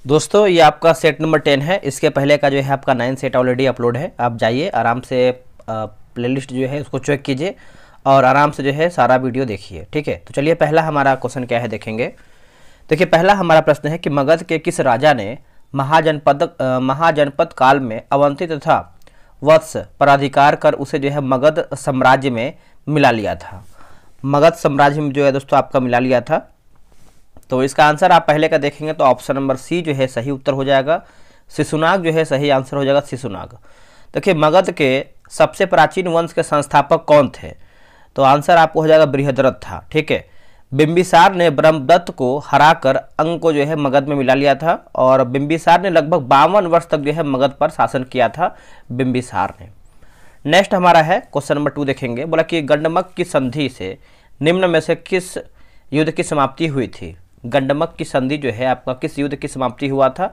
दोस्तों ये आपका सेट नंबर 10 है। इसके पहले का जो है आपका 9 सेट ऑलरेडी अपलोड है। आप जाइए आराम से प्लेलिस्ट जो है उसको चेक कीजिए और आराम से जो है सारा वीडियो देखिए। ठीक है, तो चलिए पहला हमारा क्वेश्चन क्या है देखेंगे। देखिए पहला हमारा प्रश्न है कि मगध के किस राजा ने महाजनपद काल में अवंती तथा वत्स पर अधिकार कर उसे जो है मगध साम्राज्य में मिला लिया था। मगध साम्राज्य में जो है दोस्तों आपका मिला लिया था। तो इसका आंसर आप पहले का देखेंगे तो ऑप्शन नंबर सी जो है सही उत्तर हो जाएगा। शिशुनाग जो है सही आंसर हो जाएगा, शिशुनाग। देखिए मगध के सबसे प्राचीन वंश के संस्थापक कौन थे, तो आंसर आपको हो जाएगा बृहद्रथ था। ठीक है, बिंबिसार ने ब्रह्मदत्त को हराकर अंग को जो है मगध में मिला लिया था और बिंबिसार ने लगभग 52 वर्ष तक जो है मगध पर शासन किया था बिंबिसार ने। नेक्स्ट हमारा है क्वेश्चन नंबर 2 देखेंगे। बोला कि गंडमक की संधि से निम्न में से किस युद्ध की समाप्ति हुई थी। गंडमक की संधि जो है आपका किस युद्ध की समाप्ति हुआ था,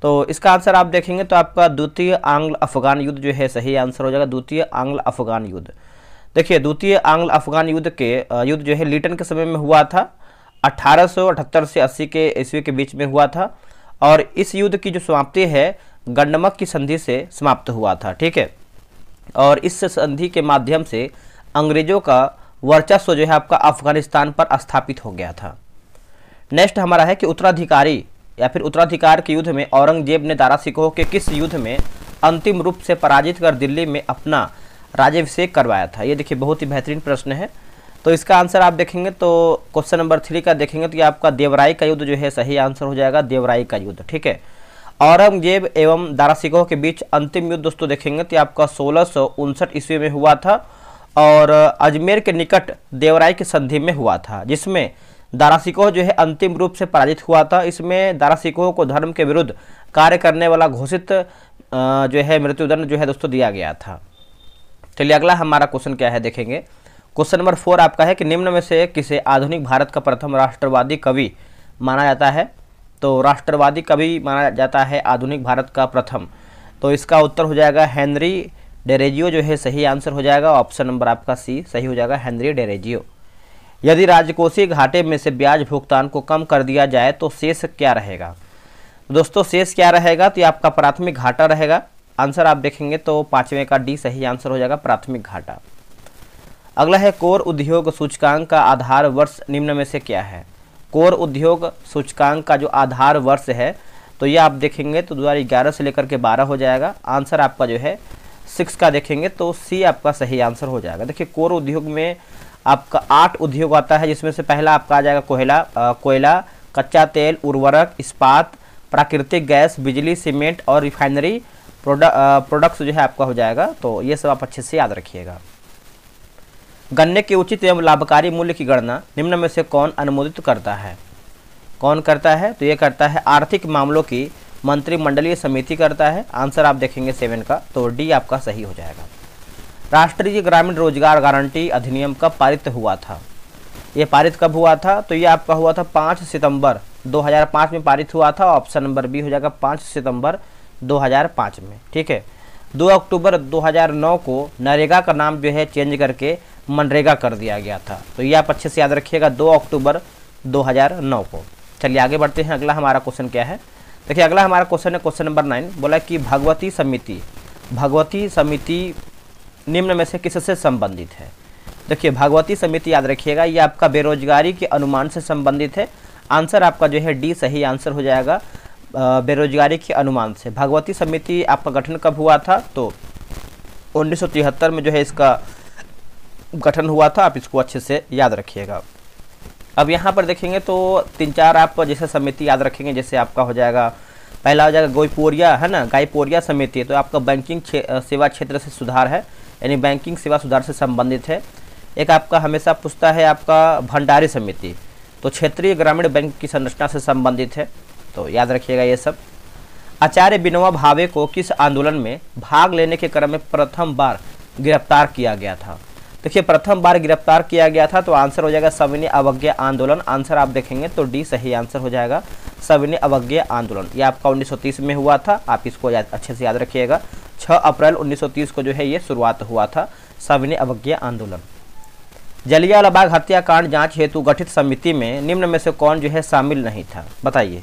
तो इसका आंसर आप देखेंगे तो आपका द्वितीय आंग्ल अफगान युद्ध जो है सही आंसर हो जाएगा, द्वितीय आंग्ल अफगान युद्ध। देखिए द्वितीय आंग्ल अफगान युद्ध जो है लीटन के समय में हुआ था। 1878 से 80 के ईस्वी के बीच में हुआ था और इस युद्ध की जो समाप्ति है गंडमक की संधि से समाप्त हुआ था। ठीक है, और इस संधि के माध्यम से अंग्रेजों का वर्चस्व जो है आपका अफगानिस्तान पर स्थापित हो गया था। नेक्स्ट हमारा है कि उत्तराधिकारी या फिर उत्तराधिकार के युद्ध में औरंगजेब ने दारा सिकोह के किस युद्ध में अंतिम रूप से पराजित कर दिल्ली में अपना राज्याभिषेक करवाया था। ये देखिए बहुत ही बेहतरीन प्रश्न है। तो इसका आंसर आप देखेंगे तो क्वेश्चन नंबर 3 का देखेंगे तो ये आपका देवराई का युद्ध जो है सही आंसर हो जाएगा, देवराई का युद्ध। ठीक है, औरंगजेब एवं दारा सिकोह के बीच अंतिम युद्ध दोस्तों देखेंगे तो आपका 1659 ईस्वी में हुआ था और अजमेर के निकट देवराई की संधि में हुआ था, जिसमें दारा सिकोह जो है अंतिम रूप से पराजित हुआ था। इसमें दारा सिकोह को धर्म के विरुद्ध कार्य करने वाला घोषित जो है मृत्युदंड जो है दोस्तों दिया गया था। चलिए अगला हमारा क्वेश्चन क्या है देखेंगे। क्वेश्चन नंबर 4 आपका है कि निम्न में से किसे आधुनिक भारत का प्रथम राष्ट्रवादी कवि माना जाता है। तो राष्ट्रवादी कवि माना जाता है आधुनिक भारत का प्रथम, तो इसका उत्तर हो जाएगा हेनरी डेरेजियो जो है सही आंसर हो जाएगा। ऑप्शन नंबर आपका सी सही हो जाएगा, हेनरी डेरेजियो। यदि राजकोषीय घाटे में से ब्याज भुगतान को कम कर दिया जाए तो शेष क्या रहेगा। दोस्तों शेष क्या रहेगा, तो ये आपका प्राथमिक घाटा रहेगा। आंसर आप देखेंगे तो 5वें का डी सही आंसर हो जाएगा, प्राथमिक घाटा। अगला है कोर उद्योग सूचकांक का आधार वर्ष निम्न में से क्या है। कोर उद्योग सूचकांक का जो आधार वर्ष है तो ये आप देखेंगे तो 2011 से लेकर के 12 हो जाएगा। आंसर आपका जो है 6 का देखेंगे तो सी आपका सही आंसर हो जाएगा। देखिए कोर उद्योग में आपका 8 उद्योग आता है, जिसमें से पहला आपका आ जाएगा कोयला, कच्चा तेल, उर्वरक, इस्पात, प्राकृतिक गैस, बिजली, सीमेंट और रिफाइनरी प्रोडक्ट्स जो है आपका हो जाएगा। तो ये सब आप अच्छे से याद रखिएगा। गन्ने के उचित एवं लाभकारी मूल्य की गणना निम्न में से कौन अनुमोदित करता है। कौन करता है, तो ये करता है आर्थिक मामलों की मंत्रिमंडलीय समिति करता है। आंसर आप देखेंगे 7 का, तो डी आपका सही हो जाएगा। राष्ट्रीय ग्रामीण रोजगार गारंटी अधिनियम कब पारित हुआ था। ये पारित कब हुआ था, तो ये आपका हुआ था 5 सितंबर 2005 में पारित हुआ था। ऑप्शन नंबर बी हो जाएगा 5 सितंबर 2005 में। ठीक है, 2 अक्टूबर 2009 को नरेगा का नाम जो है चेंज करके मनरेगा कर दिया गया था। तो ये आप अच्छे से याद रखिएगा, 2 अक्टूबर 2009 को। चलिए आगे बढ़ते हैं। अगला हमारा क्वेश्चन क्या है, देखिए अगला हमारा क्वेश्चन है क्वेश्चन नंबर 9। बोला कि भगवती समिति निम्न में से किससे संबंधित है। देखिए भगवती समिति याद रखिएगा, ये आपका बेरोजगारी के अनुमान से संबंधित है। आंसर आपका जो है डी सही आंसर हो जाएगा, बेरोजगारी के अनुमान से। भगवती समिति आपका गठन कब हुआ था, तो 1973 में जो है इसका गठन हुआ था। आप इसको अच्छे से याद रखिएगा। अब यहाँ पर देखेंगे तो 3-4 आप जैसे समिति याद रखेंगे, जैसे आपका हो जाएगा पहला हो जाएगा गोईपोरिया है ना, गाईपोरिया समिति, तो आपका बैंकिंग सेवा क्षेत्र से सुधार है, यानी बैंकिंग सेवा सुधार से संबंधित है। एक आपका हमेशा पूछता है आपका भंडारी समिति, तो क्षेत्रीय ग्रामीण बैंक की संरचना से संबंधित है, तो याद रखिएगा ये सब। आचार्य विनोबा भावे को किस आंदोलन में भाग लेने के क्रम में प्रथम बार गिरफ्तार किया गया था। देखिए प्रथम बार गिरफ्तार किया गया था, तो आंसर हो जाएगा सविनय अवज्ञा आंदोलन। आंसर आप देखेंगे तो डी सही आंसर हो जाएगा, सविनय अवज्ञा आंदोलन। ये आपका 1930 में हुआ था। आप इसको अच्छे से याद रखिएगा। 6 अप्रैल 1930 को जो है ये शुरुआत हुआ था सविनय अवज्ञा आंदोलन। जलियांवाला बाग हत्याकांड जांच हेतु गठित समिति में निम्न में से कौन जो है शामिल नहीं था, बताइए।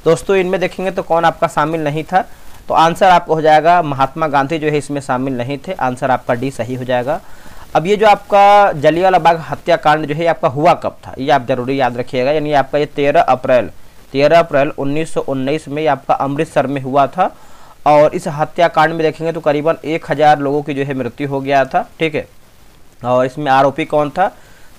दोस्तों इनमें देखेंगे तो कौन आपका शामिल नहीं था, तो आंसर आपका हो जाएगा महात्मा गांधी जो है इसमें शामिल नहीं थे। आंसर आपका डी सही हो जाएगा। अब ये जो आपका जलियांवाला बाग हत्याकांड जो है आपका हुआ कब था, ये आप जरूरी याद रखिएगा। यानी आपका ये 13 अप्रैल 1919 में आपका अमृतसर में हुआ था। और इस हत्याकांड में देखेंगे तो करीबन 1000 लोगों की जो है मृत्यु हो गया था, ठीक है। और इसमें आरोपी कौन था,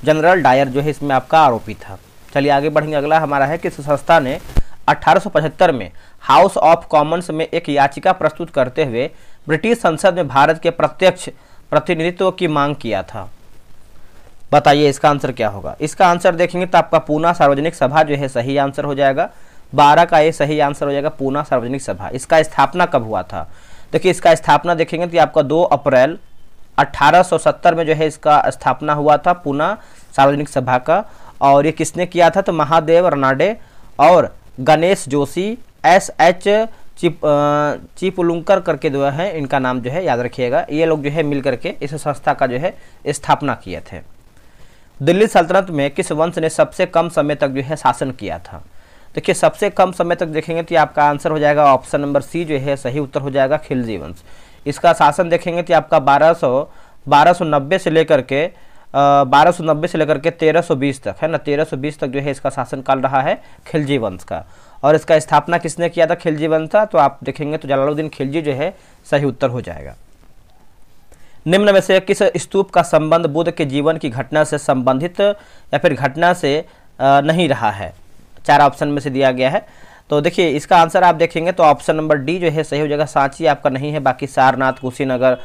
जनरल डायर जो है इसमें आपका आरोपी था। चलिए आगे बढ़ेंगे। अगला हमारा है कि संस्था ने 1875 में हाउस ऑफ कॉमन्स में एक याचिका प्रस्तुत करते हुए ब्रिटिश संसद में भारत के प्रत्यक्ष प्रतिनिधित्व की मांग किया था। बताइए इसका आंसर क्या होगा। इसका आंसर देखेंगे तो आपका पूना सार्वजनिक सभा जो है सही आंसर हो जाएगा। 12 का ये सही आंसर हो जाएगा, पूना सार्वजनिक सभा। इसका स्थापना कब हुआ था, देखिए इसका स्थापना देखेंगे तो आपका 2 अप्रैल 1870 में जो है इसका स्थापना हुआ था, पूना सार्वजनिक सभा का। और ये किसने किया था, तो महादेव रानडे और गणेश जोशी, SH चिपलुंकर करके जो है इनका नाम जो है याद रखिएगा। ये लोग जो है मिल करके इस संस्था का जो है स्थापना किए थे। दिल्ली सल्तनत में किस वंश ने सबसे कम समय तक जो है शासन किया था। देखिए सबसे कम समय तक देखेंगे तो आपका आंसर हो जाएगा ऑप्शन नंबर सी जो है सही उत्तर हो जाएगा, खिलजी वंश। इसका शासन देखेंगे तो आपका 1290 से लेकर के 1320 तक है ना, 1320 तक जो है इसका शासन काल रहा है खिलजी वंश का। और इसका स्थापना किसने किया था, खिलजी वंश था। तो आप देखेंगे तो जलालुद्दीन खिलजी जो है सही उत्तर हो जाएगा। निम्न में से किस स्तूप का संबंध बुद्ध के जीवन की घटना से संबंधित या फिर घटना से नहीं रहा है, 4 ऑप्शन में से दिया गया है। तो देखिए इसका आंसर आप देखेंगे तो ऑप्शन नंबर डी जो है सही हो जाएगा। सांची आपका नहीं है, बाकी सारनाथ, कुशीनगर,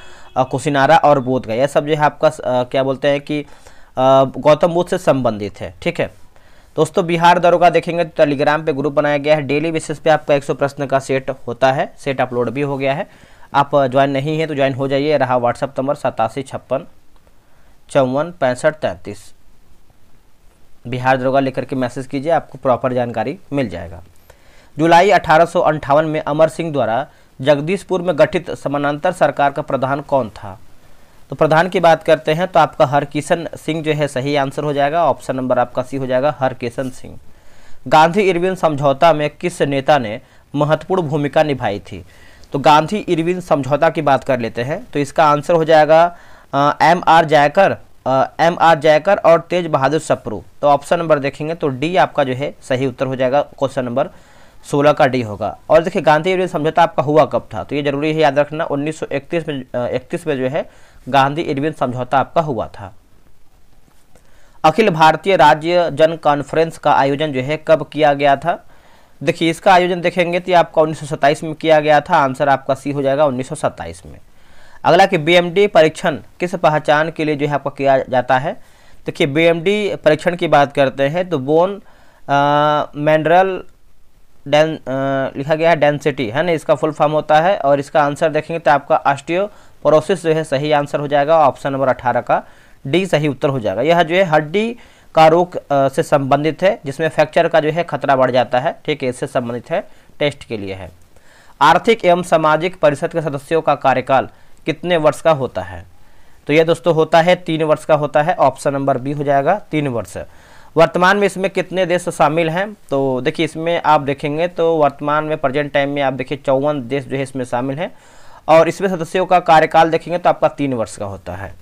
कुशीनारा और बोधगया यह सब जो है आपका क्या बोलते हैं कि गौतम बुद्ध से संबंधित है, ठीक है। दोस्तों बिहार दरोगा देखेंगे तो टेलीग्राम पे ग्रुप बनाया गया है, डेली बेसिस पे आपका 100 प्रश्न का सेट होता है, सेट अपलोड भी हो गया है। आप ज्वाइन नहीं है तो ज्वाइन हो जाइए। रहा व्हाट्सअप नंबर 8756546533। बिहार दरोगा लेकर के मैसेज कीजिए, आपको प्रॉपर जानकारी मिल जाएगा। जुलाई 1858 में अमर सिंह द्वारा जगदीशपुर में गठित समानांतर सरकार का प्रधान कौन था। तो प्रधान की बात करते हैं तो आपका हरकिशन सिंह जो है सही आंसर हो जाएगा। ऑप्शन नंबर आपका सी हो जाएगा, हरकिशन सिंह। गांधी इरविन समझौता में किस नेता ने महत्वपूर्ण भूमिका निभाई थी। तो गांधी इरविन समझौता की बात कर लेते हैं तो इसका आंसर हो जाएगा M.R. जयकर और तेज बहादुर सप्रू। तो ऑप्शन नंबर देखेंगे तो डी आपका जो है सही उत्तर हो जाएगा। क्वेश्चन नंबर 16 का डी होगा। और देखिए गांधी इरविन समझौता आपका हुआ कब था, तो ये जरूरी है याद रखना, 1931 में जो है गांधी इरविन समझौता आपका हुआ था। अखिल भारतीय राज्य जन कॉन्फ्रेंस का आयोजन जो है कब किया गया था। देखिए इसका आयोजन देखेंगे तो आपका 1927 में किया गया था। आंसर आपका सी हो जाएगा 1927 में। अगला कि BMD परीक्षण किस पहचान के लिए जो है आपका किया जाता है। देखिए BMD परीक्षण की बात करते हैं तो बोन मिनरल लिखा गया है डेंसिटी है ना, इसका फुल फॉर्म होता है। और इसका आंसर देखेंगे तो आपका ऑस्टियोपोरोसिस जो है सही आंसर हो जाएगा। ऑप्शन नंबर 18 का डी सही उत्तर हो जाएगा। यह जो है हड्डी का रोग से संबंधित है, जिसमें फ्रैक्चर का जो है खतरा बढ़ जाता है, ठीक है, इससे संबंधित है, टेस्ट के लिए है। आर्थिक एवं सामाजिक परिषद के सदस्यों का कार्यकाल कितने वर्ष का होता है। तो यह दोस्तों होता है 3 वर्ष का होता है। ऑप्शन नंबर बी हो जाएगा 3 वर्ष। वर्तमान में इसमें कितने देश शामिल हैं। तो देखिए इसमें आप देखेंगे तो वर्तमान में प्रेजेंट टाइम में आप देखिए 54 देश जो है इसमें शामिल हैं। और इसमें सदस्यों का कार्यकाल देखेंगे तो आपका 3 वर्ष का होता है।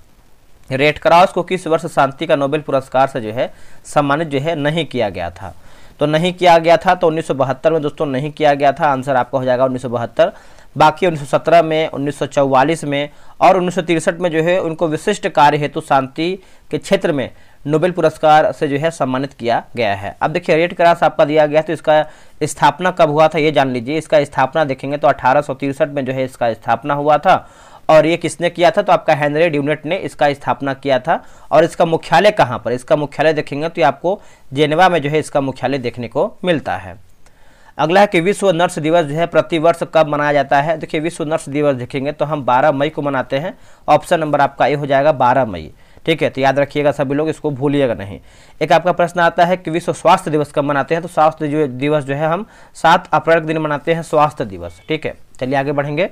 रेड क्रॉस को किस वर्ष शांति का नोबेल पुरस्कार से जो है सम्मानित जो है नहीं किया गया था। तो नहीं किया गया था तो 1972 में दोस्तों नहीं किया गया था। आंसर आपका हो जाएगा 1972। बाकी 1917 में, 1944 में और 1963 में जो है उनको विशिष्ट कार्य हेतु शांति के क्षेत्र में नोबेल पुरस्कार से जो है सम्मानित किया गया है। अब देखिए रेड क्रॉस आपका दिया गया तो इसका स्थापना कब हुआ था ये जान लीजिए। इसका स्थापना देखेंगे तो 1863 में जो है इसका स्थापना हुआ था। और ये किसने किया था, तो आपका हेनरी ड्यूनेट ने इसका स्थापना किया था। और इसका मुख्यालय कहाँ पर, इसका मुख्यालय देखेंगे तो आपको जेनेवा में जो है इसका मुख्यालय देखने को मिलता है। अगला है कि विश्व नर्स दिवस जो है प्रतिवर्ष कब मनाया जाता है। देखिए विश्व नर्स दिवस देखेंगे तो हम 12 मई को मनाते हैं। ऑप्शन नंबर आपका ए हो जाएगा 12 मई, ठीक है। तो याद रखिएगा सभी लोग, इसको भूलिएगा नहीं। एक आपका प्रश्न आता है कि विश्व स्वास्थ्य दिवस कब मनाते हैं। तो स्वास्थ्य दिवस जो है हम 7 अप्रैल के दिन मनाते हैं, स्वास्थ्य दिवस, ठीक है। चलिए आगे बढ़ेंगे।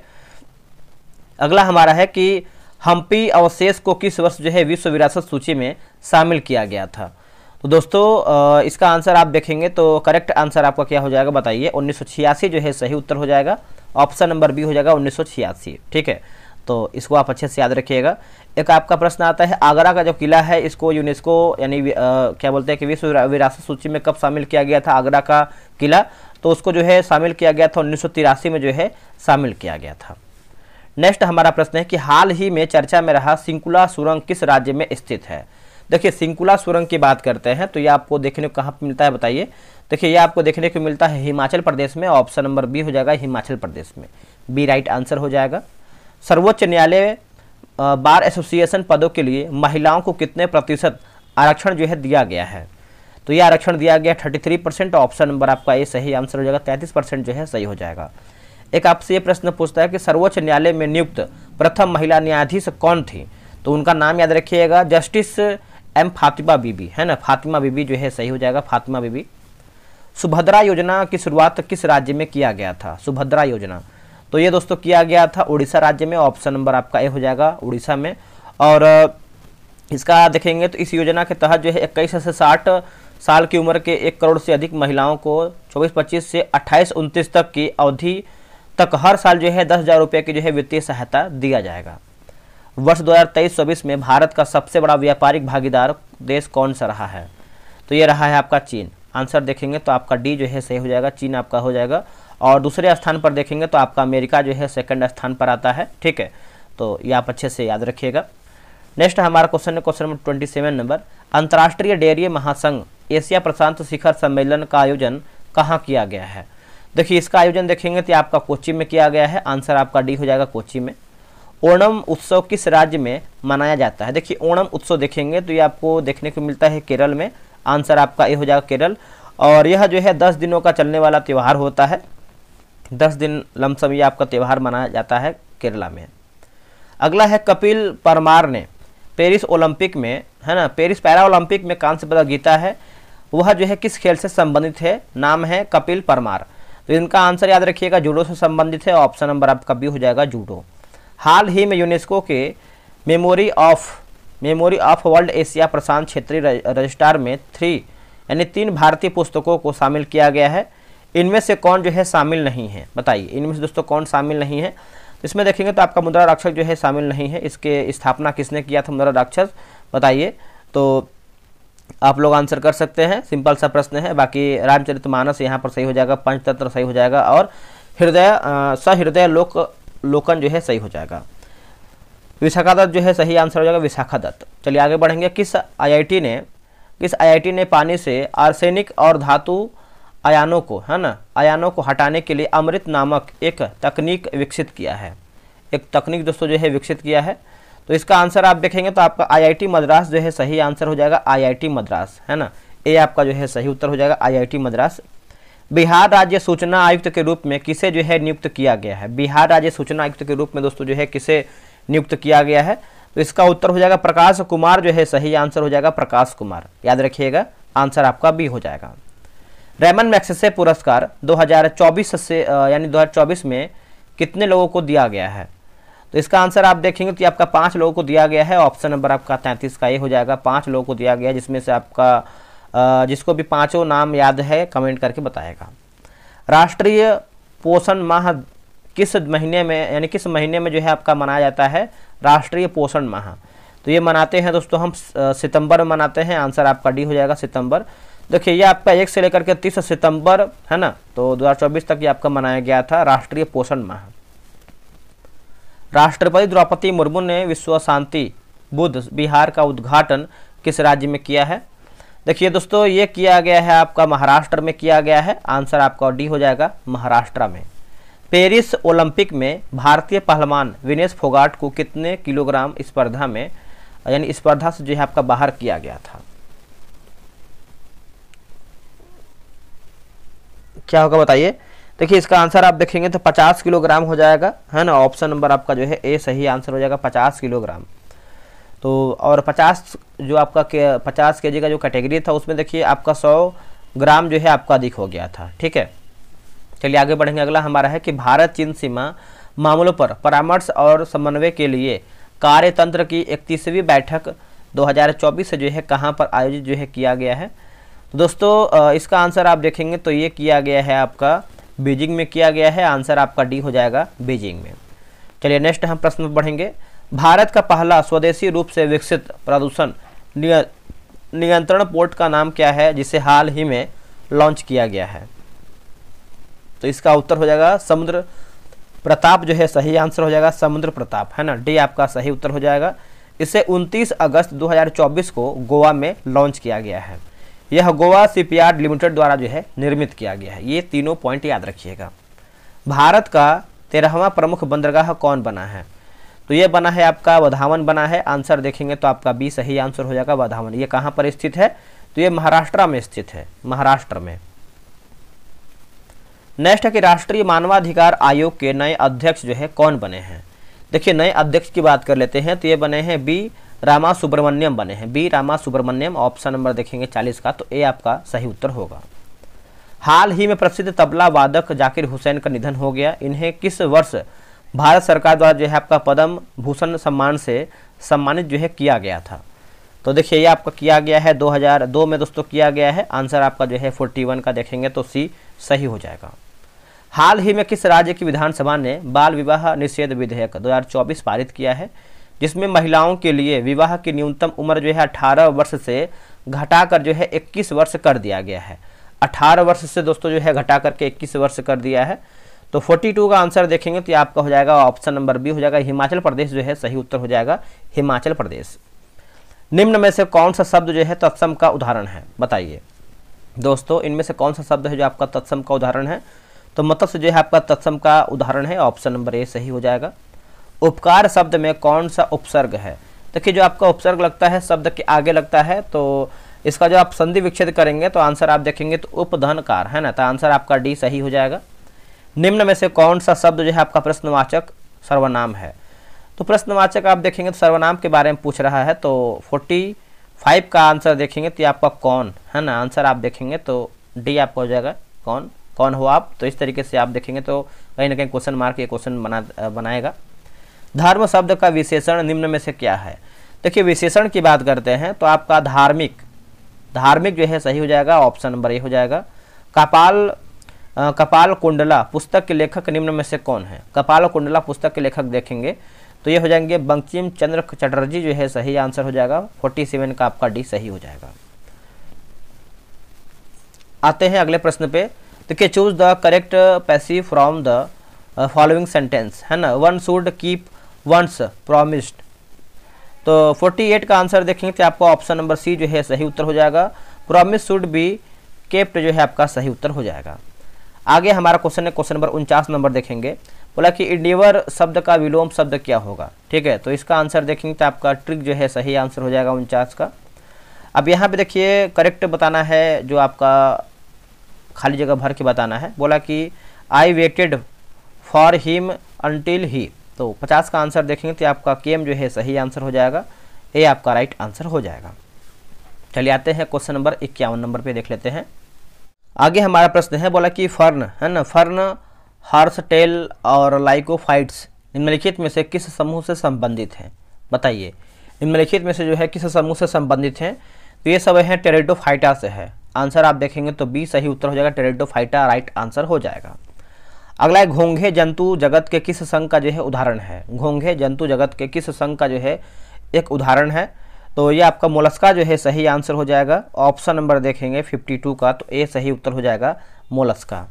अगला हमारा है कि हम्पी अवशेष को किस वर्ष जो है विश्व विरासत सूची में शामिल किया गया था। तो दोस्तों इसका आंसर आप देखेंगे तो करेक्ट आंसर आपका क्या हो जाएगा बताइए, 1986 जो है सही उत्तर हो जाएगा। ऑप्शन नंबर बी हो जाएगा 1986। ठीक है, तो इसको आप अच्छे से याद रखिएगा। एक आपका प्रश्न आता है, आगरा का जो किला है इसको यूनेस्को यानी क्या बोलते हैं कि विश्व विरासत सूची में कब शामिल किया गया था आगरा का किला, तो उसको जो है शामिल किया गया था 1983 में जो है शामिल किया गया था। नेक्स्ट हमारा प्रश्न है कि हाल ही में चर्चा में रहा सिंकुला सुरंग किस राज्य में स्थित है। देखिए सिंकुला सुरंग की बात करते हैं तो ये आपको देखने को कहाँ पर मिलता है बताइए। देखिए ये आपको देखने को मिलता है हिमाचल प्रदेश में। ऑप्शन नंबर बी हो जाएगा हिमाचल प्रदेश में, बी राइट आंसर हो जाएगा। सर्वोच्च न्यायालय बार एसोसिएशन पदों के लिए महिलाओं को कितने प्रतिशत आरक्षण जो है दिया गया है, तो यह आरक्षण दिया गया 33%। ऑप्शन नंबर आपका ये सही आंसर हो जाएगा, 33% जो है सही हो जाएगा। एक आपसे ये प्रश्न पूछता है कि सर्वोच्च न्यायालय में नियुक्त प्रथम महिला न्यायाधीश कौन थी, तो उनका नाम याद रखिएगा, जस्टिस एम फातिमा बीबी, है ना, फातिमा बीबी जो है सही हो जाएगा, फातिमा बीबी। सुभद्रा योजना की शुरुआत किस राज्य में किया गया था, सुभद्रा योजना, तो ये दोस्तों किया गया था उड़ीसा राज्य में। ऑप्शन नंबर आपका ए हो जाएगा उड़ीसा में। और इसका देखेंगे तो इस योजना के तहत जो है 21 से 60 साल की उम्र के 1 करोड़ से अधिक महिलाओं को 24-25 से 28-29 तक की अवधि तक हर साल जो है 10,000 रुपये की जो है वित्तीय सहायता दिया जाएगा। वर्ष 2023-24 में भारत का सबसे बड़ा व्यापारिक भागीदार देश कौन सा रहा है, तो ये रहा है आपका चीन। आंसर देखेंगे तो आपका डी जो है सही हो जाएगा, चीन आपका हो जाएगा। और दूसरे स्थान पर देखेंगे तो आपका अमेरिका जो है सेकंड स्थान पर आता है। ठीक है, तो ये आप अच्छे से याद रखिएगा। नेक्स्ट हमारा क्वेश्चन है क्वेश्चन नंबर 27 नंबर, अंतर्राष्ट्रीय डेयरी महासंघ एशिया प्रशांत शिखर सम्मेलन का आयोजन कहाँ किया गया है। देखिए इसका आयोजन देखेंगे तो आपका कोच्चि में किया गया है। आंसर आपका डी हो जाएगा, कोच्चि में। ओणम उत्सव किस राज्य में मनाया जाता है। देखिए ओणम उत्सव देखेंगे तो ये आपको देखने को मिलता है केरल में। आंसर आपका ए हो जाएगा, केरल। और यह जो है 10 दिनों का चलने वाला त्यौहार होता है, 10 दिन लमसम ये आपका त्यौहार मनाया जाता है केरला में। अगला है कपिल परमार ने पेरिस ओलंपिक में, है ना, पेरिस पैरा ओलंपिक में कांस्य पदक जीता है, वह जो है किस खेल से संबंधित है, नाम है कपिल परमार। तो इनका आंसर याद रखिएगा, जूडो से संबंधित है। ऑप्शन नंबर आपका बी हो जाएगा, जूडो। हाल ही में यूनेस्को के मेमोरी ऑफ वर्ल्ड एशिया प्रशांत क्षेत्रीय रजिस्ट्रार में 3 भारतीय पुस्तकों को शामिल किया गया है। इनमें से कौन जो है शामिल नहीं है, बताइए इनमें से दोस्तों कौन शामिल नहीं है। इसमें देखेंगे तो आपका मुद्रा राक्षस जो है शामिल नहीं है। इसके स्थापना किसने किया था मुद्रा राक्षस, बताइए। तो आप लोग आंसर कर सकते हैं, सिंपल सा प्रश्न है। बाकी रामचरितमानस यहाँ पर सही हो जाएगा, पंचतंत्र सही हो जाएगा, और सहृदय लोकन जो है सही हो जाएगा। विशाखादत्त जो है सही आंसर हो जाएगा, विशाखादत्त। चलिए आगे बढ़ेंगे। किस आईआईटी ने पानी से आर्सेनिक और धातु आयनों को, है ना, आयनों को हटाने के लिए अमृत नामक एक तकनीक विकसित किया है। एक तकनीक दोस्तों जो है विकसित किया है। तो इसका आंसर आप देखेंगे तो आपका आईआईटी मद्रास जो है सही आंसर हो जाएगा, आईआईटी मद्रास, है ना, ए आपका जो है सही उत्तर हो जाएगा, आईआईटी मद्रास। बिहार राज्य सूचना आयुक्त के रूप में किसे जो है नियुक्त किया गया है। बिहार राज्य सूचना आयुक्त के रूप में दोस्तों जो है किसे नियुक्त किया गया है, तो इसका उत्तर हो जाएगा प्रकाश कुमार जो है सही आंसर हो जाएगा, प्रकाश कुमार। याद रखिएगा, आंसर आपका बी हो जाएगा। रेमन मैग्सेसे पुरस्कार 2024 से यानी 2024 में कितने लोगों को दिया गया है, तो इसका आंसर आप देखेंगे तो आपका 5 लोगों को दिया गया है। ऑप्शन नंबर आपका 33 का ये हो जाएगा, 5 लोगों को दिया गया है, जिसमें से आपका जिसको भी 5 नाम याद है कमेंट करके बताएगा। राष्ट्रीय पोषण माह किस महीने में, यानी किस महीने में जो है आपका मनाया जाता है राष्ट्रीय पोषण माह, तो ये मनाते हैं दोस्तों हम सितंबर में मनाते हैं। आंसर आपका डी हो जाएगा, सितंबर। देखिए ये आपका 1 से लेकर के 30 सितंबर, है ना, तो 2024 तक ये आपका मनाया गया था राष्ट्रीय पोषण माह। राष्ट्रपति द्रौपदी मुर्मू ने विश्व शांति बुद्ध विहार का उद्घाटन किस राज्य में किया है। देखिए दोस्तों ये किया गया है आपका महाराष्ट्र में किया गया है। आंसर आपका डी हो जाएगा, महाराष्ट्र में। पेरिस ओलंपिक में भारतीय पहलवान विनेश फोगाट को कितने किलोग्राम स्पर्धा में, यानी स्पर्धा से जो है आपका बाहर किया गया था, क्या होगा बताइए। देखिए इसका आंसर आप देखेंगे तो 50 किलोग्राम हो जाएगा, है ना। ऑप्शन नंबर आपका जो है ए सही आंसर हो जाएगा, 50 किलोग्राम। तो और 50 जो आपका 50 केजी का जो कैटेगरी था उसमें देखिए आपका 100 ग्राम जो है आपका अधिक हो गया था। ठीक है, चलिए आगे बढ़ेंगे। अगला हमारा है कि भारत चीन सीमा मामलों पर परामर्श और समन्वय के लिए कार्यतंत्र की 31वीं बैठक 2024 से जो है कहाँ पर आयोजित जो है किया गया है। तो दोस्तों इसका आंसर आप देखेंगे तो ये किया गया है आपका बीजिंग में किया गया है। आंसर आपका डी हो जाएगा बीजिंग में। चलिए नेक्स्ट हम प्रश्न में बढ़ेंगे। भारत का पहला स्वदेशी रूप से विकसित प्रदूषण नियंत्रण पोर्ट का नाम क्या है जिसे हाल ही में लॉन्च किया गया है? तो इसका उत्तर हो जाएगा समुद्र प्रताप जो है सही आंसर हो जाएगा, समुद्र प्रताप है ना, डी आपका सही उत्तर हो जाएगा। इसे 29 अगस्त 2024 को गोवा में लॉन्च किया गया है। यह गोवा शिपयार्ड लिमिटेड द्वारा जो है निर्मित किया गया है। ये तीनों पॉइंट याद रखिएगा। भारत का 13वां प्रमुख बंदरगाह कौन बना है? तो ये बना है आपका वधावन बना है। आंसर देखेंगे तो आपका बी सही आंसर हो जाएगा वधावन। ये कहाँ पर स्थित है? तो ये महाराष्ट्र में स्थित है, महाराष्ट्र में। नेक्स्ट है कि राष्ट्रीय मानवाधिकार आयोग के नए अध्यक्ष जो है कौन बने हैं? देखिए नए अध्यक्ष की बात कर लेते हैं तो ये बने हैं बी रामा सुब्रमण्यम बने हैं, B Rama Subramaniam. Option number देखेंगे 40 का, तो ए आपका सही उत्तर होगा। हाल ही में प्रसिद्ध तबला वादक जाकिर हुसैन का निधन हो गया। इन्हें किस वर्ष भारत सरकार द्वारा जो है आपका पद्म भूषण सम्मान से सम्मानित जो है किया गया था? तो देखिए ये आपका किया गया है 2002 में दोस्तों किया गया है। आंसर आपका जो है 41 का देखेंगे तो सी सही हो जाएगा। हाल ही में किस राज्य की विधानसभा ने बाल विवाह निषेध विधेयक 2024 पारित किया है, जिसमें महिलाओं के लिए विवाह की न्यूनतम उम्र जो है 18 वर्ष से घटाकर जो है 21 वर्ष कर दिया गया है। 18 वर्ष से दोस्तों जो है घटा करके 21 वर्ष कर दिया है। तो 42 का आंसर देखेंगे तो आपका हो जाएगा ऑप्शन नंबर बी हो जाएगा, हिमाचल प्रदेश जो है सही उत्तर हो जाएगा, हिमाचल प्रदेश। निम्न में से कौन सा शब्द जो है तत्सम का उदाहरण है? बताइए दोस्तों इनमें से कौन सा शब्द है जो आपका तत्सम का उदाहरण है? तो मत्स्य जो है आपका तत्सम का उदाहरण है, ऑप्शन नंबर ए सही हो जाएगा। उपकार शब्द में कौन सा उपसर्ग है? देखिए जो आपका उपसर्ग लगता है शब्द के आगे लगता है, तो इसका जो आप संधि विच्छेद करेंगे तो आंसर आप देखेंगे तो उपधनकार है ना, तो आंसर आपका डी सही हो जाएगा। निम्न में से कौन सा शब्द जो है आपका प्रश्नवाचक सर्वनाम है? तो प्रश्नवाचक आप देखेंगे तो सर्वनाम के बारे में पूछ रहा है। तो 45 का आंसर देखेंगे तो आपका कौन है ना, आंसर आप देखेंगे तो डी आपका हो जाएगा कौन, कौन हो आप। तो इस तरीके से आप देखेंगे तो कहीं ना कहीं क्वेश्चन मार्क ये क्वेश्चन बनाएगा। धर्म शब्द का विशेषण निम्न में से क्या है? देखिए विशेषण की बात करते हैं तो आपका धार्मिक, धार्मिक जो है सही हो जाएगा, ऑप्शन नंबर ए हो जाएगा। कपाल कुंडला पुस्तक के लेखक निम्न में से कौन है? कपाल कुंडला पुस्तक के लेखक देखेंगे तो ये हो जाएंगे बंकिम चंद्र चटर्जी जो है सही आंसर हो जाएगा। 47 का आपका डी सही हो जाएगा। आते हैं अगले प्रश्न पे। देखिए choose the correct passive from the following sentence है ना, one should keep once promised. तो 48 का आंसर देखेंगे तो आपको ऑप्शन नंबर सी जो है सही उत्तर हो जाएगा, प्रॉमिस शुड बी केप्ट जो है आपका सही उत्तर हो जाएगा। आगे हमारा क्वेश्चन है क्वेश्चन नंबर 49 नंबर देखेंगे। बोला कि इंडिवर शब्द का विलोम शब्द क्या होगा? ठीक है, तो इसका आंसर देखेंगे तो आपका ट्रिक जो है सही आंसर हो जाएगा 49 का। अब यहाँ पे देखिए करेक्ट बताना है, जो आपका खाली जगह भर के बताना है। बोला कि I waited for him until he, तो 50 का आंसर देखेंगे तो आपका केम जो है सही आंसर हो जाएगा, ए आपका राइट आंसर हो जाएगा। चलिए आते हैं क्वेश्चन नंबर 51 नंबर पे देख लेते हैं। आगे हमारा प्रश्न है, बोला कि फर्न है ना, फर्न हॉर्स टेल और लाइकोफाइट्स निम्नलिखित में से किस समूह से संबंधित हैं? बताइए निम्नलिखित में से जो है किस समूह से संबंधित हैं? तो ये सब है टेरिडोफाइटा से है। आंसर आप देखेंगे तो बी सही उत्तर हो जाएगा, टेरिडोफाइटा राइट आंसर हो जाएगा। अगला है घोंघे जंतु जगत के किस संघ का जो है उदाहरण है? घोंघे जंतु जगत के किस संघ का जो है एक उदाहरण है? तो ये आपका मोलस्का जो है सही आंसर हो जाएगा। ऑप्शन नंबर देखेंगे 52 का, तो ए सही उत्तर हो जाएगा मोलस्का।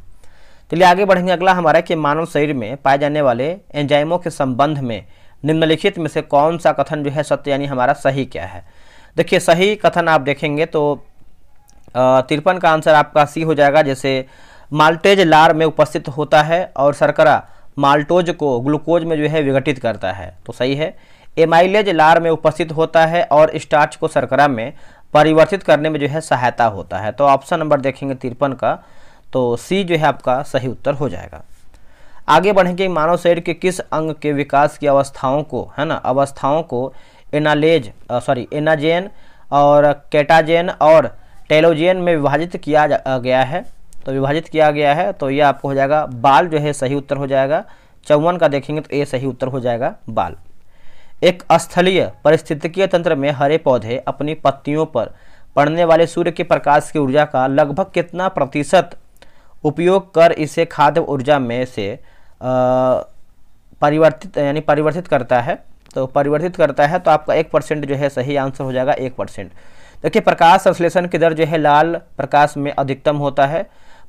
चलिए आगे बढ़ेंगे। अगला हमारा कि मानव शरीर में पाए जाने वाले एंजाइमों के संबंध में निम्नलिखित में से कौन सा कथन जो है सत्य यानी हमारा सही क्या है? देखिए सही कथन आप देखेंगे तो 53 का आंसर आपका सी हो जाएगा। जैसे माल्टेज लार में उपस्थित होता है और शर्करा माल्टोज को ग्लूकोज में जो है विघटित करता है, तो सही है। एमाइलेज लार में उपस्थित होता है और स्टार्च को शर्करा में परिवर्तित करने में जो है सहायता होता है, तो ऑप्शन नंबर देखेंगे 53 का, तो सी जो है आपका सही उत्तर हो जाएगा। आगे बढ़ेंगे। मानव शरीर के किस अंग के विकास की अवस्थाओं को है ना, अवस्थाओं को एनाजेन और कैटाजेन और टेलोजेन में विभाजित किया गया है? तो विभाजित किया गया है, तो ये आपको हो जाएगा बाल जो है सही उत्तर हो जाएगा। 54 का देखेंगे तो ए सही उत्तर हो जाएगा बाल। एक स्थलीय पारिस्थितिकीय तंत्र में हरे पौधे अपनी पत्तियों पर पड़ने वाले सूर्य के प्रकाश की ऊर्जा का लगभग कितना प्रतिशत उपयोग कर इसे खाद्य ऊर्जा में से परिवर्तित करता है। तो परिवर्तित करता है तो आपका 1% जो है सही आंसर हो जाएगा 1%। देखिए प्रकाश संश्लेषण की दर जो है लाल प्रकाश में अधिकतम होता है,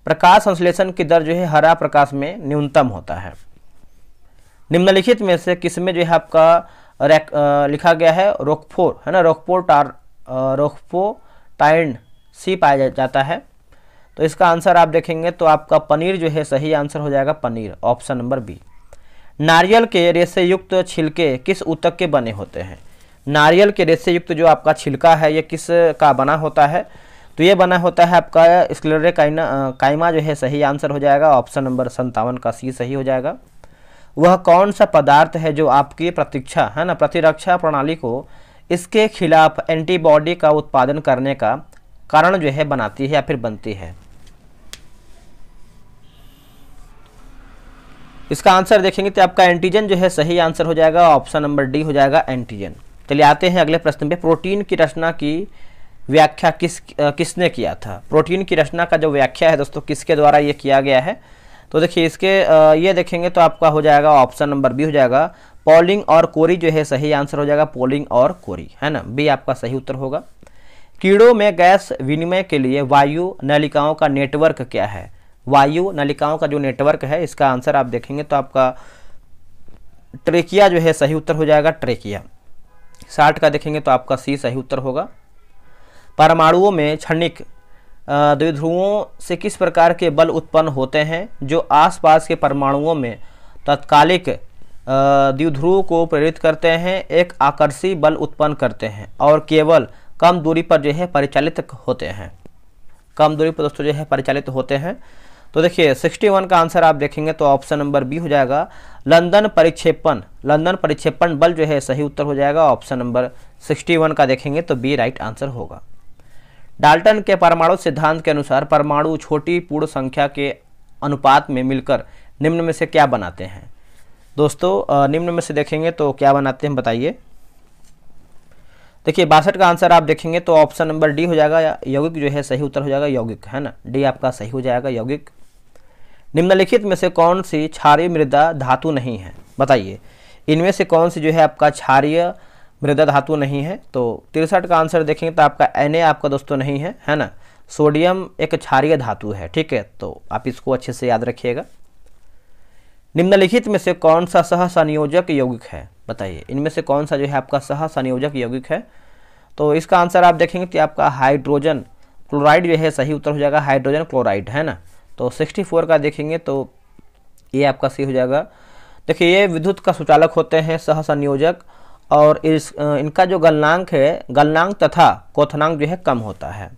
प्रकाश संश्लेषण की दर जो है हरा प्रकाश में न्यूनतम होता है। निम्नलिखित में से किसमें जो है आपका लिखा गया है रोकफोर, है ना, रोकफोटाइन सी पाया जाता है। तो इसका आंसर आप देखेंगे तो आपका पनीर जो है सही आंसर हो जाएगा पनीर, ऑप्शन नंबर बी। नारियल के रेशे युक्त छिलके किस ऊतक के बने होते हैं? नारियल के रेशे युक्त जो आपका छिलका है ये किस का बना होता है? तो ये बना होता है आपका स्क्लेरोकाइमा जो है सही आंसर हो जाएगा, ऑप्शन नंबर 57 का सी सही हो जाएगा। वह कौन सा पदार्थ है जो आपकी प्रतिरक्षा प्रणाली को इसके खिलाफ एंटीबॉडी का उत्पादन करने का कारण जो है बनाती है या फिर बनती है? इसका आंसर देखेंगे तो आपका एंटीजन जो है सही आंसर हो जाएगा, ऑप्शन नंबर डी हो जाएगा एंटीजन। चलिए आते हैं अगले प्रश्न पे। प्रोटीन की रचना की व्याख्या किसने किया था? प्रोटीन की रचना का जो व्याख्या है दोस्तों किसके द्वारा ये किया गया है? तो देखिए इसके ये देखेंगे तो आपका हो जाएगा ऑप्शन नंबर बी हो जाएगा, पॉलिंग और कोरी जो है सही आंसर हो जाएगा, पॉलिंग और कोरी, है ना, बी आपका सही उत्तर होगा। कीड़ों में गैस विनिमय के लिए वायु नलिकाओं का नेटवर्क क्या है? वायु नलिकाओं का जो नेटवर्क है इसका आंसर आप देखेंगे तो आपका ट्रेकिया जो है सही उत्तर हो जाएगा, ट्रेकिया। 60 का देखेंगे तो आपका सी सही उत्तर होगा। परमाणुओं में क्षणिक द्विध्रुवों से किस प्रकार के बल उत्पन्न होते हैं जो आसपास के परमाणुओं में तात्कालिक द्विध्रुव को प्रेरित करते हैं, एक आकर्षी बल उत्पन्न करते हैं और केवल कम दूरी पर जो है परिचालित होते हैं? कम दूरी पर दोस्तों जो है परिचालित होते हैं। तो देखिए 61 का आंसर आप देखेंगे तो ऑप्शन नंबर बी हो जाएगा, लंदन परिक्षेपण बल जो है सही उत्तर हो जाएगा, ऑप्शन नंबर 61 का देखेंगे तो बी राइट आंसर होगा। डाल्टन के परमाणु सिद्धांत के अनुसार परमाणु छोटी पूर्ण संख्या के अनुपात में मिलकर निम्न में से क्या बनाते हैं? दोस्तों निम्न में से देखेंगे तो क्या बनाते हैं बताइए। देखिए 62 का आंसर आप देखेंगे तो ऑप्शन नंबर डी हो जाएगा, यौगिक जो है सही उत्तर हो जाएगा, यौगिक, है ना, डी आपका सही हो जाएगा, यौगिक। निम्नलिखित में से कौन सी क्षारीय मृदा धातु नहीं है? बताइए इनमें से कौन सी जो है आपका क्षारीय मृदा धातु नहीं है? तो 63 का आंसर देखेंगे तो आपका Na आपका दोस्तों नहीं है, है ना, सोडियम एक क्षारीय धातु है, ठीक है, तो आप इसको अच्छे से याद रखिएगा। निम्नलिखित में से कौन सा सहसंयोजक यौगिक है? बताइए इनमें से कौन सा जो है आपका सहसंयोजक यौगिक है? तो इसका आंसर आप देखेंगे कि आपका हाइड्रोजन क्लोराइड जो है सही उत्तर हो जाएगा, हाइड्रोजन क्लोराइड, है ना। तो 64 का देखेंगे तो ये आपका सही हो जाएगा। देखिए ये विद्युत का सुचालक होते हैं सहसंयोजक, और इनका जो गलनांक तथा क्वथनांक जो है कम होता है।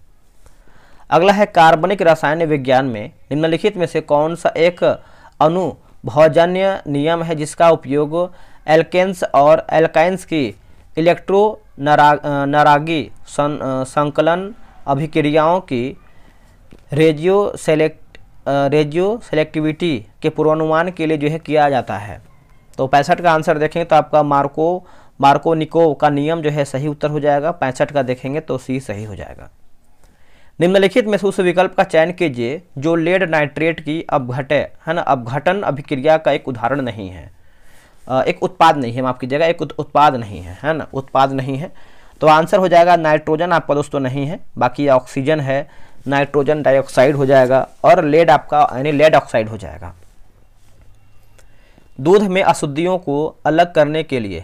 अगला है कार्बनिक रसायन विज्ञान में निम्नलिखित में से कौन सा एक अनुभवजन्य नियम है जिसका उपयोग एल्केन्स और एल्काइंस की इलेक्ट्रोनरागी संकलन अभिक्रियाओं की रेडियो सेलेक्टिविटी के पूर्वानुमान के लिए जो है किया जाता है? तो 65 का आंसर देखेंगे तो आपका मार्कोनिकोव का नियम जो है सही उत्तर हो जाएगा, 65 का देखेंगे तो सी सही हो जाएगा। निम्नलिखित में से उस विकल्प का चयन कीजिए जो लेड नाइट्रेट की अपघटन अभिक्रिया का एक उदाहरण नहीं है, एक उत्पाद नहीं है, माफ कीजिएगा, एक उत्पाद नहीं है, है ना, उत्पाद नहीं है। तो आंसर हो जाएगा नाइट्रोजन आपका दोस्तों नहीं है, बाकी ऑक्सीजन है, नाइट्रोजन डाइऑक्साइड हो जाएगा, और लेड आपका यानी लेड ऑक्साइड हो जाएगा। दूध में अशुद्धियों को अलग करने के लिए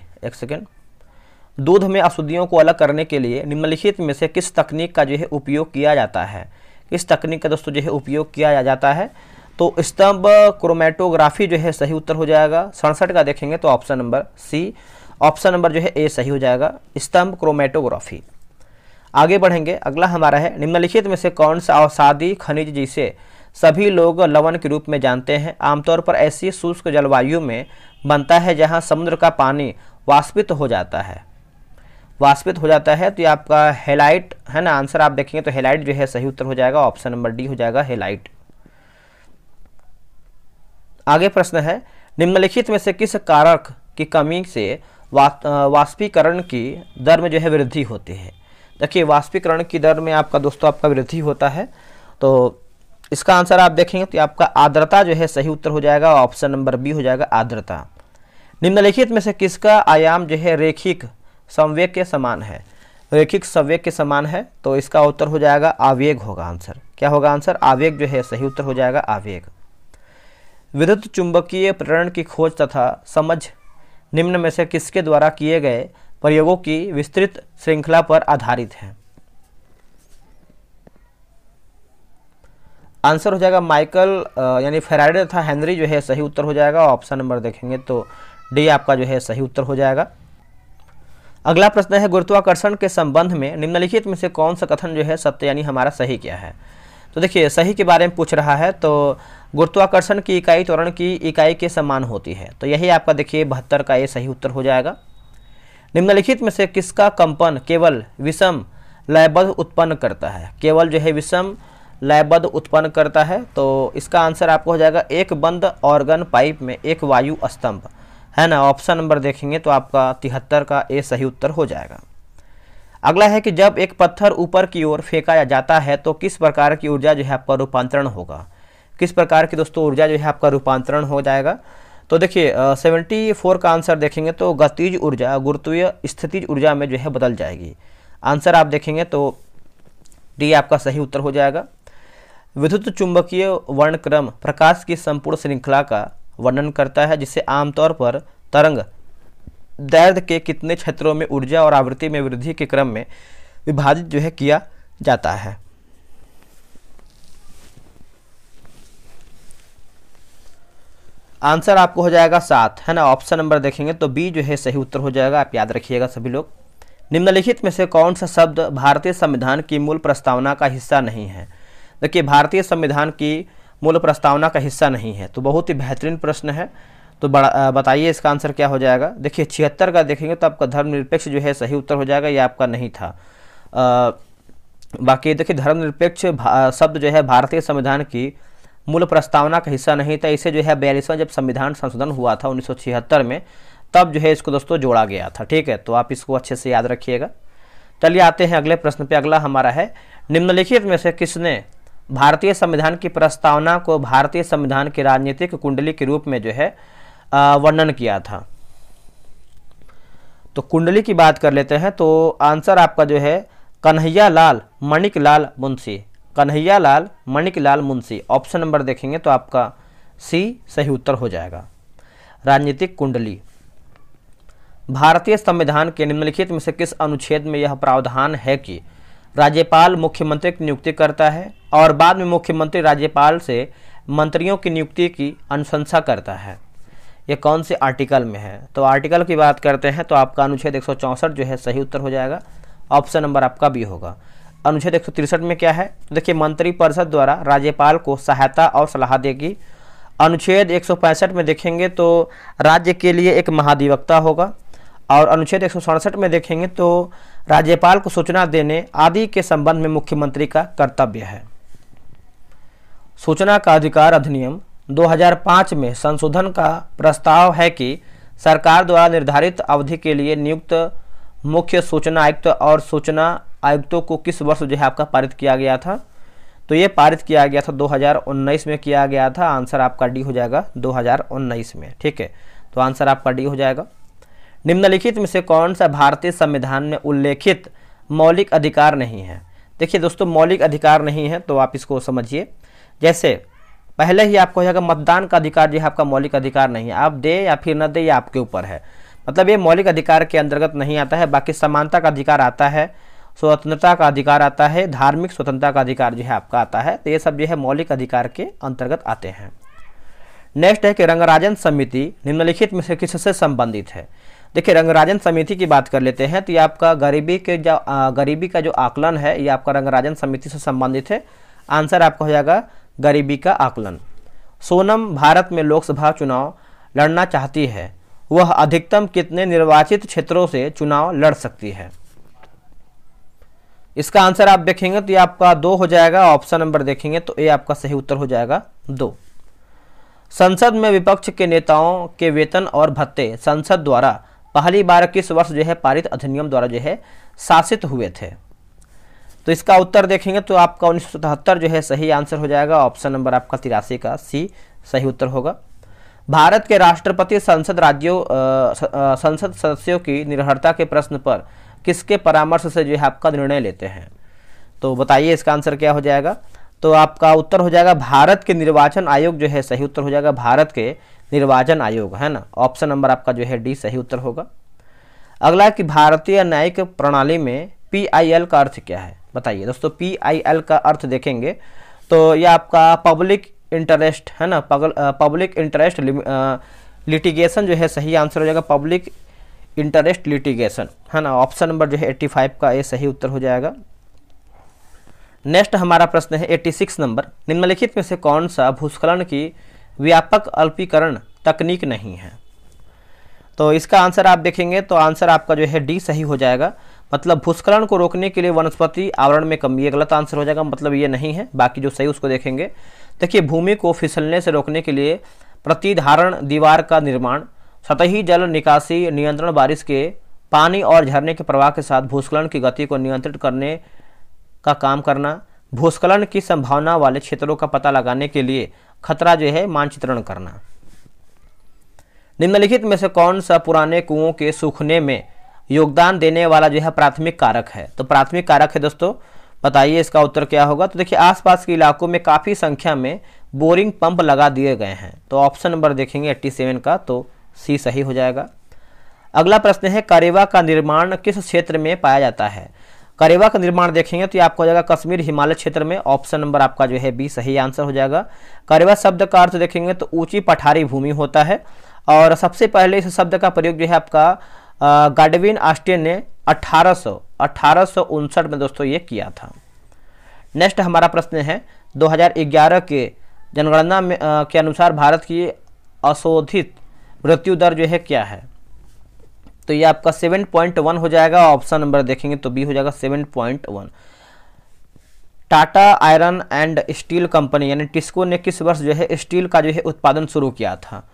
दूध में अशुद्धियों को अलग करने के लिए निम्नलिखित में से किस तकनीक का जो है उपयोग किया जाता है? किस तकनीक का दोस्तों जो है उपयोग किया जाता है? तो स्तंभ क्रोमेटोग्राफी जो है सही उत्तर हो जाएगा। 67 का देखेंगे तो option number C, option number जो है ए सही हो जाएगा, स्तंभ क्रोमेटोग्राफी। आगे बढ़ेंगे, अगला हमारा है निम्नलिखित में से कौन सा अवसादी खनिज जिसे सभी लोग लवण के रूप में जानते हैं आमतौर पर ऐसी शुष्क जलवायु में बनता है जहां समुद्र का पानी वाष्पित हो जाता है? तो ये आपका हेलाइट, है ना, आंसर आप देखेंगे तो हेलाइट जो है सही उत्तर हो जाएगा, ऑप्शन नंबर डी हो जाएगा, हेलाइट। आगे प्रश्न है निम्नलिखित में से किस कारक की कमी से वाष्पीकरण की दर में जो है वृद्धि होती है। देखिए वाष्पीकरण की दर में आपका दोस्तों आपका वृद्धि होता है, तो इसका आंसर आप देखेंगे तो आपका आर्द्रता जो है सही उत्तर हो जाएगा, ऑप्शन नंबर बी हो जाएगा आर्द्रता। निम्नलिखित में से किसका आयाम जो है रेखिक संवेग के समान है? रेखिक संवेग के समान है, तो इसका उत्तर हो जाएगा आवेग होगा आंसर। क्या होगा आंसर? आवेग जो है सही उत्तर हो जाएगा आवेग। विद्युत चुंबकीय प्रेरण की खोज तथा समझ निम्न में से किसके द्वारा किए गए प्रयोगों की विस्तृत श्रृंखला पर आधारित है? आंसर हो जाएगा माइकल यानी फैराडे तथा हेनरी जो है सही उत्तर हो जाएगा। ऑप्शन नंबर देखेंगे तो डी आपका जो है सही उत्तर हो जाएगा। अगला प्रश्न है गुरुत्वाकर्षण के संबंध में निम्नलिखित में से कौन सा कथन जो है सत्य यानी हमारा सही क्या है? तो देखिए सही के बारे में पूछ रहा है, तो गुरुत्वाकर्षण की इकाई त्वरण की इकाई के समान होती है, तो यही आपका देखिए 72 का ये सही उत्तर हो जाएगा। निम्नलिखित में से किसका कंपन केवल विषम लयबद्ध उत्पन्न करता है? केवल जो है विषम लयबद्ध उत्पन्न करता है, तो इसका आंसर आपको हो जाएगा एक बंद ऑर्गन पाइप में एक वायु स्तंभ, है ना। ऑप्शन नंबर देखेंगे तो आपका 73 का ए सही उत्तर हो जाएगा। अगला है कि जब एक पत्थर ऊपर की ओर फेंका जाता है तो किस प्रकार की ऊर्जा जो है आपका रूपांतरण होगा? किस प्रकार की दोस्तों ऊर्जा जो है आपका रूपांतरण हो जाएगा? तो देखिए 74 का आंसर देखेंगे तो गतिज ऊर्जा गुरुत्वीय स्थितिज ऊर्जा में जो है बदल जाएगी। आंसर आप देखेंगे तो डी आपका सही उत्तर हो जाएगा। विद्युत चुंबकीय वर्णक्रम प्रकाश की संपूर्ण श्रृंखला का वर्णन करता है, जिसे आमतौर पर तरंग दैर्घ्य के कितने क्षेत्रों में ऊर्जा और आवृत्ति में वृद्धि के क्रम में विभाजित जो है किया जाता है? आंसर आपको हो जाएगा 7, है ना। ऑप्शन नंबर देखेंगे तो बी जो है सही उत्तर हो जाएगा। आप याद रखिएगा सभी लोग। निम्नलिखित में से कौन सा शब्द भारतीय संविधान की मूल प्रस्तावना का हिस्सा नहीं है? देखिए भारतीय संविधान की मूल प्रस्तावना का हिस्सा नहीं है, तो बहुत ही बेहतरीन प्रश्न है, तो बताइए इसका आंसर क्या हो जाएगा? देखिए 76 का देखेंगे तो आपका धर्मनिरपेक्ष जो है सही उत्तर हो जाएगा, ये आपका नहीं था। बाकी देखिए धर्मनिरपेक्ष शब्द जो है भारतीय संविधान की मूल प्रस्तावना का हिस्सा नहीं था। इसे जो है 42वां जब संविधान संशोधन हुआ था 1976 में, तब जो है इसको दोस्तों जोड़ा गया था, ठीक है। तो आप इसको अच्छे से याद रखिएगा। चलिए आते हैं अगले प्रश्न पे। अगला हमारा है निम्नलिखित में से किसने भारतीय संविधान की प्रस्तावना को भारतीय संविधान की राजनीतिक कुंडली के रूप में जो है वर्णन किया था? तो कुंडली की बात कर लेते हैं, तो आंसर आपका जो है कन्हैयालाल माणिकलाल मुंशी, कन्हैयालाल माणिकलाल मुंशी। ऑप्शन नंबर देखेंगे तो आपका सी सही उत्तर हो जाएगा। राजनीतिक कुंडली। भारतीय संविधान के निम्नलिखित में से किस अनुच्छेद में यह प्रावधान है कि राज्यपाल मुख्यमंत्री की नियुक्ति करता है और बाद में मुख्यमंत्री राज्यपाल से मंत्रियों की नियुक्ति की अनुशंसा करता है? ये कौन से आर्टिकल में है? तो आर्टिकल की बात करते हैं तो आपका अनुच्छेद 164 जो है सही उत्तर हो जाएगा। ऑप्शन नंबर आपका बी होगा। अनुच्छेद 163 में क्या है? देखिए मंत्रिपरिषद द्वारा राज्यपाल को सहायता और सलाह देगी। अनुच्छेद 165 में देखेंगे तो राज्य के लिए एक महाधिवक्ता होगा, और अनुच्छेद 167 में देखेंगे तो राज्यपाल को सूचना देने आदि के संबंध में मुख्यमंत्री का कर्तव्य है। सूचना का अधिकार अधिनियम 2005 में संशोधन का प्रस्ताव है कि सरकार द्वारा निर्धारित अवधि के लिए नियुक्त मुख्य सूचना आयुक्त और सूचना आयुक्तों को किस वर्ष जो है आपका पारित किया गया था? तो ये पारित किया गया था 2019 में किया गया था। आंसर आपका डी हो जाएगा 2019 में, ठीक है। तो आंसर आपका डी हो जाएगा। निम्नलिखित में से कौन सा भारतीय संविधान में उल्लेखित मौलिक अधिकार नहीं है? देखिए दोस्तों मौलिक अधिकार नहीं है तो आप इसको समझिए। जैसे पहले ही आपको हो जाएगा मतदान का अधिकार जो है आपका मौलिक अधिकार नहीं है, आप दे या फिर न दे ये आपके ऊपर है, मतलब ये मौलिक अधिकार के अंतर्गत नहीं आता है। बाकी समानता का अधिकार आता है, स्वतंत्रता का अधिकार आता है, धार्मिक स्वतंत्रता का अधिकार जो है आपका आता है, तो ये सब जो है मौलिक अधिकार के अंतर्गत आते हैं। नेक्स्ट है कि रंगराजन समिति निम्नलिखित में से किससे संबंधित है? देखिए रंगराजन समिति की बात कर लेते हैं तो ये आपका गरीबी का जो आकलन है ये आपका रंगराजन समिति से संबंधित है। आंसर आपका हो जाएगा गरीबी का आकलन। सोनम भारत में लोकसभा चुनाव लड़ना चाहती है, वह अधिकतम कितने निर्वाचित क्षेत्रों से चुनाव लड़ सकती है? इसका आंसर आप देखेंगे तो ये आपका 2 हो जाएगा। ऑप्शन नंबर देखेंगे तो ये आपका सही उत्तर हो जाएगा 2। संसद में विपक्ष के नेताओं के वेतन और भत्ते संसद द्वारा पहली बार किस वर्ष जो है पारित अधिनियम द्वारा जो है शासित हुए थे? तो इसका उत्तर देखेंगे तो आपका 1977 जो है सही आंसर हो जाएगा। ऑप्शन नंबर आपका 83 का सी सही उत्तर होगा। भारत के राष्ट्रपति संसद सदस्यों की निर्भरता के प्रश्न पर किसके परामर्श से जो है आपका निर्णय लेते हैं? तो बताइए इसका आंसर क्या हो जाएगा? तो आपका उत्तर हो जाएगा भारत के निर्वाचन आयोग जो है सही उत्तर हो जाएगा। भारत के निर्वाचन आयोग है ना, ऑप्शन नंबर आपका जो है डी सही उत्तर होगा। अगला कि भारतीय न्यायिक प्रणाली में PIL का अर्थ क्या है? बताइए दोस्तों, PIL का अर्थ देखेंगे तो ये आपका पब्लिक इंटरेस्ट है ना, पब्लिक इंटरेस्ट लिटिगेशन जो है सही आंसर हो जाएगा। पब्लिक इंटरेस्ट लिटिगेशन है ना, ऑप्शन नंबर जो है 85 का ये सही उत्तर हो जाएगा। नेक्स्ट हमारा प्रश्न है 86 नंबर, निम्नलिखित में से कौन सा भूस्खलन की व्यापक अल्पीकरण तकनीक नहीं है? तो इसका आंसर आप देखेंगे तो आंसर आपका जो है डी सही हो जाएगा। मतलब भूस्खलन को रोकने के लिए वनस्पति आवरण में कमी, ये गलत आंसर हो जाएगा, मतलब ये नहीं है। बाकी जो सही उसको देखेंगे। देखिए, भूमि को फिसलने से रोकने के लिए प्रतिधारण दीवार का निर्माण, सतही जल निकासी नियंत्रण, बारिश के पानी और झरने के प्रवाह के साथ भूस्खलन की गति को नियंत्रित करने का काम करना, भूस्खलन की संभावना वाले क्षेत्रों का पता लगाने के लिए खतरा जो है मानचित्रण करना। निम्नलिखित में से कौन सा पुराने कुओं के सूखने में योगदान देने वाला जो है प्राथमिक कारक है? तो प्राथमिक कारक है दोस्तों, बताइए इसका उत्तर क्या होगा? तो देखिए, आसपास के इलाकों में काफ़ी संख्या में बोरिंग पंप लगा दिए गए हैं। तो ऑप्शन नंबर देखेंगे 87 का, तो सी सही हो जाएगा। अगला प्रश्न है करेवा का निर्माण किस क्षेत्र में पाया जाता है? करेवा का निर्माण देखेंगे तो ये आपको हो जाएगा कश्मीर हिमालय क्षेत्र में। ऑप्शन नंबर आपका जो है बी सही आंसर हो जाएगा। करेवा शब्द का अर्थ देखेंगे तो ऊंची पठारी भूमि होता है। और सबसे पहले इस शब्द का प्रयोग जो है आपका गाडविन ऑस्टिन ने 1859 में दोस्तों ये किया था। नेक्स्ट हमारा प्रश्न है 2011 के जनगणना में के अनुसार भारत की अशोधित मृत्यु दर जो है क्या है? तो ये आपका 7.1 हो जाएगा। ऑप्शन नंबर देखेंगे तो बी हो जाएगा 7.1। Tata iron and steel company यानी टिस्को ने किस वर्ष जो है स्टील का जो है उत्पादन शुरू किया था?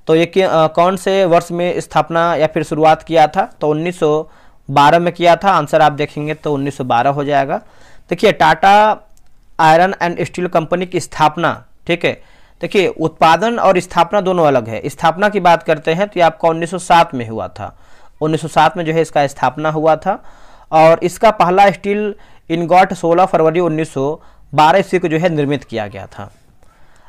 तो ये कौन से वर्ष में स्थापना या फिर शुरुआत किया था? तो 1912 में किया था। आंसर आप देखेंगे तो 1912 हो जाएगा। देखिए, Tata iron and steel company की स्थापना, ठीक है, देखिए उत्पादन और स्थापना दोनों अलग है। स्थापना की बात करते हैं तो ये आपका 1907 में हुआ था। 1907 में जो है इसका स्थापना हुआ था। और इसका पहला स्टील इनगॉट 16 फरवरी 1912 ईस्वी को जो है निर्मित किया गया था।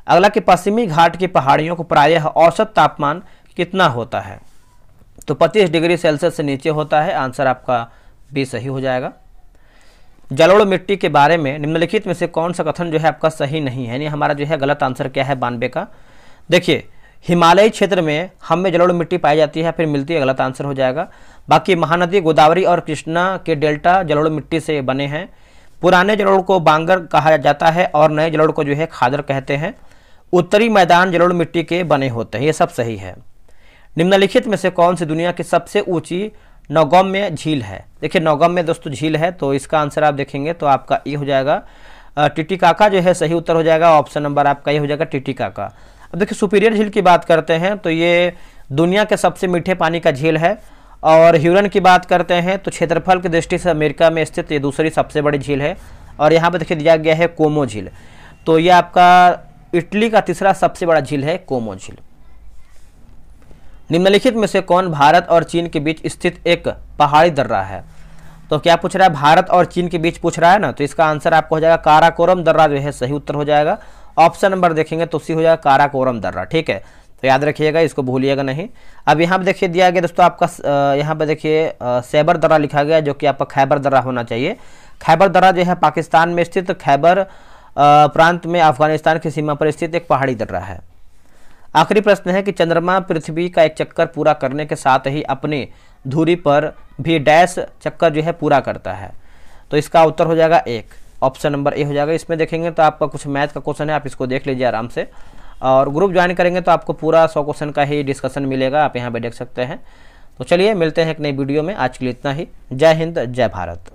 अगला कि पश्चिमी घाट की पहाड़ियों को प्रायः औसत तापमान कितना होता है? तो 25 डिग्री सेल्सियस से नीचे होता है। आंसर आपका बी सही हो जाएगा। जलोढ़ मिट्टी के बारे में निम्नलिखित में से कौन सा कथन जो है आपका सही नहीं है? यानी हमारा जो है गलत आंसर क्या है 92 का? देखिए, हिमालयी क्षेत्र में हम में जलोढ़ मिट्टी पाई जाती है, फिर मिलती है, गलत आंसर हो जाएगा। बाकी महानदी गोदावरी और कृष्णा के डेल्टा जलोढ़ मिट्टी से बने हैं। पुराने जलोढ़ को बांगर कहा जाता है और नए जलोढ़ को जो है खादर कहते हैं। उत्तरी मैदान जलोढ़ मिट्टी के बने होते हैं। ये सब सही है। निम्नलिखित में से कौन सी दुनिया की सबसे ऊंची नौगम्य झील है? देखिए, नौगम्य दोस्तों झील है, तो इसका आंसर आप देखेंगे तो आपका ये हो जाएगा टिटिकाका जो है सही उत्तर हो जाएगा। ऑप्शन नंबर आपका ये हो जाएगा टिटिकाका। अब देखिए, सुपीरियर झील की बात करते हैं तो ये दुनिया के सबसे मीठे पानी का झील है। और ह्यूरन की बात करते हैं तो क्षेत्रफल की दृष्टि से अमेरिका में स्थित ये दूसरी सबसे बड़ी झील है। और यहाँ पर देखिए दिया गया है कोमो झील, तो ये आपका इटली का तीसरा सबसे बड़ा झील है कोमो झील। निम्नलिखित में से कौन भारत और चीन के बीच स्थित एक पहाड़ी दर्रा है? तो क्या पूछ रहा है? भारत और चीन के बीच पूछ रहा है ना, तो इसका आंसर आपको हो जाएगा काराकोरम दर्रा जो है सही उत्तर हो जाएगा। ऑप्शन नंबर देखेंगे तो सी हो जाएगा काराकोरम दर्रा। ठीक है, तो याद रखिएगा, इसको भूलिएगा नहीं। अब यहाँ पे देखिए दिया गया दोस्तों आपका यहाँ पे देखिए सैबर दर्रा लिखा गया, जो कि आपका खैबर दर्रा होना चाहिए। खैबर दर्रा जो है पाकिस्तान में स्थित खैबर प्रांत में अफगानिस्तान की सीमा पर स्थित एक पहाड़ी दर्रा है। आखिरी प्रश्न है कि चंद्रमा पृथ्वी का एक चक्कर पूरा करने के साथ ही अपनी धुरी पर भी डैश चक्कर जो है पूरा करता है, तो इसका उत्तर हो जाएगा 1। ऑप्शन नंबर ए हो जाएगा। इसमें देखेंगे तो आपका कुछ मैथ का क्वेश्चन है, आप इसको देख लीजिए आराम से। और ग्रुप ज्वाइन करेंगे तो आपको पूरा 100 क्वेश्चन का ही डिस्कशन मिलेगा, आप यहाँ पे देख सकते हैं। तो चलिए मिलते हैं एक नई वीडियो में। आज के लिए इतना ही। जय हिंद, जय भारत।